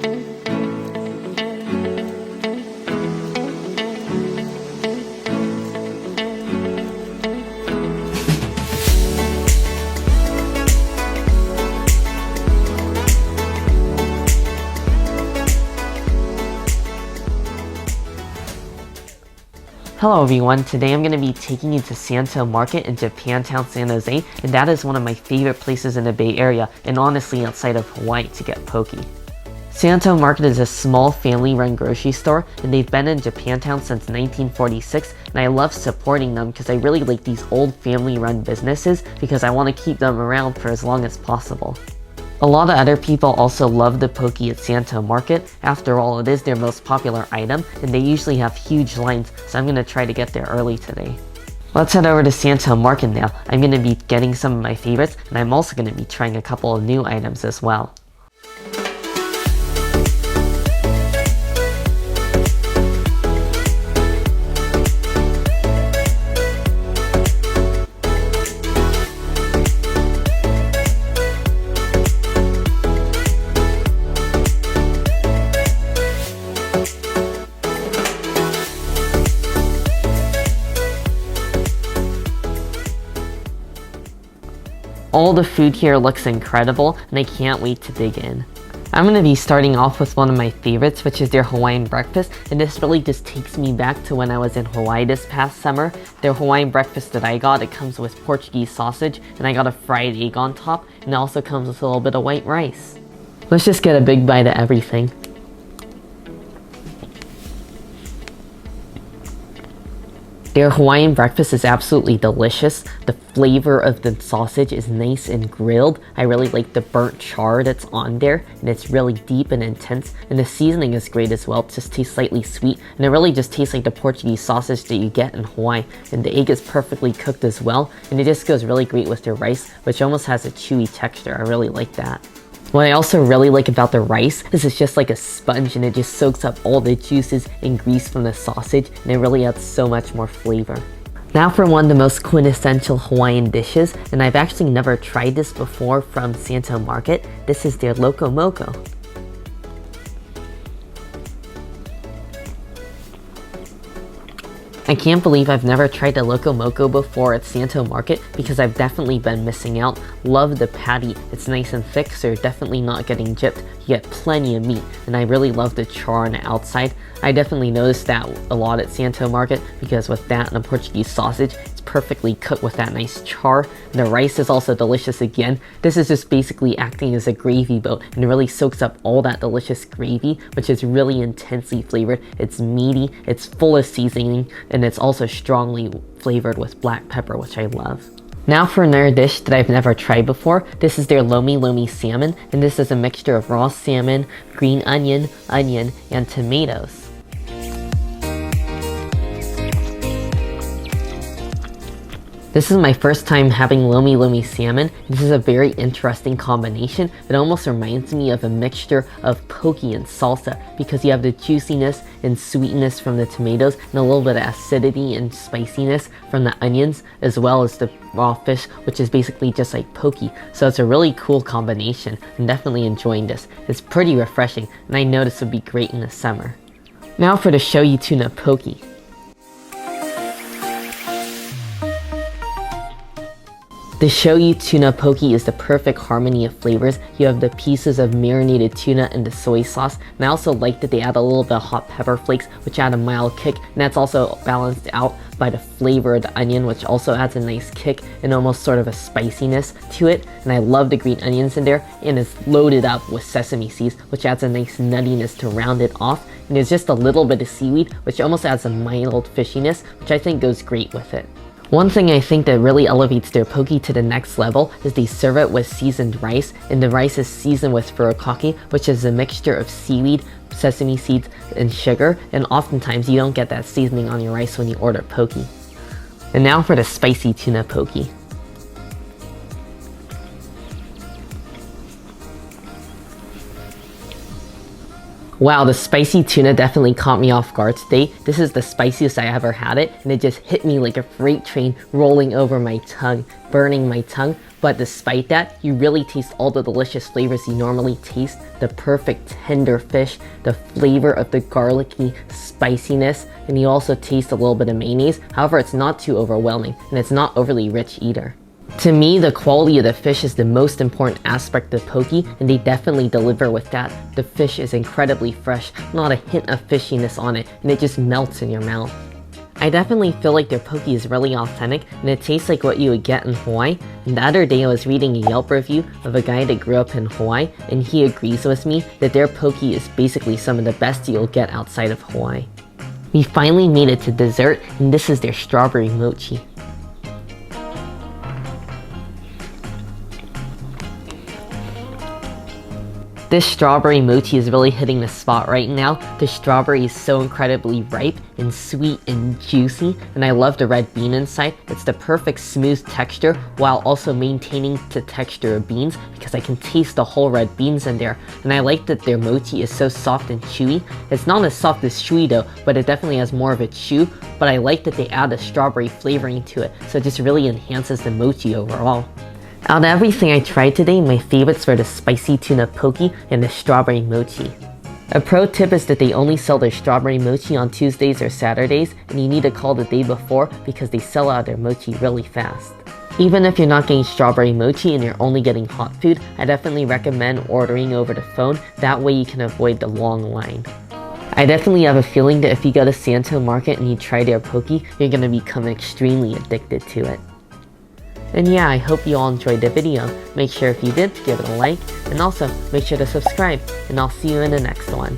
Hello everyone, today I'm going to be taking you to Santo Market in Japantown, San Jose, and that is one of my favorite places in the Bay Area, and honestly outside of Hawaii to get poke. Santo Market is a small family-run grocery store, and they've been in Japantown since 1946, and I love supporting them because I really like these old family-run businesses because I want to keep them around for as long as possible. A lot of other people also love the poke at Santo Market. After all, it is their most popular item, and they usually have huge lines, so I'm going to try to get there early today. Let's head over to Santo Market now. I'm going to be getting some of my favorites, and I'm also going to be trying a couple of new items as well. All the food here looks incredible, and I can't wait to dig in. I'm going to be starting off with one of my favorites, which is their Hawaiian breakfast, and this really just takes me back to when I was in Hawaii this past summer. Their Hawaiian breakfast that I got, it comes with Portuguese sausage, and I got a fried egg on top, and it also comes with a little bit of white rice. Let's just get a big bite of everything. Their Hawaiian breakfast is absolutely delicious. The flavor of the sausage is nice and grilled. I really like the burnt char that's on there, and it's really deep and intense. And the seasoning is great as well. It just tastes slightly sweet, and it really just tastes like the Portuguese sausage that you get in Hawaii. And the egg is perfectly cooked as well, and it just goes really great with their rice, which almost has a chewy texture. I really like that. What I also really like about the rice is it's just like a sponge, and it just soaks up all the juices and grease from the sausage, and it really adds so much more flavor. Now for one of the most quintessential Hawaiian dishes, and I've actually never tried this before from Santo Market. This is their Loco Moco. I can't believe I've never tried the Loco Moco before at Santo Market because I've definitely been missing out. Love the patty, it's nice and thick, so you're definitely not getting gypped. You get plenty of meat, and I really love the char on the outside. I definitely noticed that a lot at Santo Market because with that and the Portuguese sausage, it's perfectly cooked with that nice char. And the rice is also delicious again. This is just basically acting as a gravy boat, and it really soaks up all that delicious gravy, which is really intensely flavored. It's meaty, it's full of seasoning, and it's also strongly flavored with black pepper, which I love. Now for another dish that I've never tried before. This is their Lomi Lomi salmon, and this is a mixture of raw salmon, green onion, and tomatoes. This is my first time having Lomi Lomi salmon. This is a very interesting combination. It almost reminds me of a mixture of poke and salsa because you have the juiciness and sweetness from the tomatoes and a little bit of acidity and spiciness from the onions, as well as the raw fish, which is basically just like poke. So it's a really cool combination. I'm definitely enjoying this. It's pretty refreshing, and I know this would be great in the summer. Now for the shoyu tuna poke. The shoyu tuna poke is the perfect harmony of flavors. You have the pieces of marinated tuna and the soy sauce, and I also like that they add a little bit of hot pepper flakes, which add a mild kick, and that's also balanced out by the flavor of the onion, which also adds a nice kick and almost sort of a spiciness to it. And I love the green onions in there, and it's loaded up with sesame seeds, which adds a nice nuttiness to round it off. And there's just a little bit of seaweed, which almost adds a mild fishiness, which I think goes great with it. One thing I think that really elevates their poke to the next level is they serve it with seasoned rice, and the rice is seasoned with furikake, which is a mixture of seaweed, sesame seeds, and sugar, and oftentimes you don't get that seasoning on your rice when you order poke. And now for the spicy tuna poke. Wow, the spicy tuna definitely caught me off guard today. This is the spiciest I ever had it, and it just hit me like a freight train rolling over my tongue, burning my tongue. But despite that, you really taste all the delicious flavors you normally taste. The perfect tender fish, the flavor of the garlicky spiciness, and you also taste a little bit of mayonnaise. However, it's not too overwhelming, and it's not overly rich either. To me, the quality of the fish is the most important aspect of poke, and they definitely deliver with that. The fish is incredibly fresh, not a hint of fishiness on it, and it just melts in your mouth. I definitely feel like their poke is really authentic, and it tastes like what you would get in Hawaii. And the other day I was reading a Yelp review of a guy that grew up in Hawaii, and he agrees with me that their poke is basically some of the best you'll get outside of Hawaii. We finally made it to dessert, and this is their strawberry mochi. This strawberry mochi is really hitting the spot right now. The strawberry is so incredibly ripe and sweet and juicy, and I love the red bean inside. It's the perfect smooth texture while also maintaining the texture of beans because I can taste the whole red beans in there. And I like that their mochi is so soft and chewy. It's not as soft as chewy dough, but it definitely has more of a chew. But I like that they add a strawberry flavoring to it, so it just really enhances the mochi overall. Out of everything I tried today, my favorites were the spicy tuna poke and the strawberry mochi. A pro tip is that they only sell their strawberry mochi on Tuesdays or Saturdays, and you need to call the day before because they sell out their mochi really fast. Even if you're not getting strawberry mochi and you're only getting hot food, I definitely recommend ordering over the phone. That way you can avoid the long line. I definitely have a feeling that if you go to Santo Market and you try their poke, you're going to become extremely addicted to it. And yeah, I hope you all enjoyed the video. Make sure if you did, give it a like, and also make sure to subscribe, and I'll see you in the next one.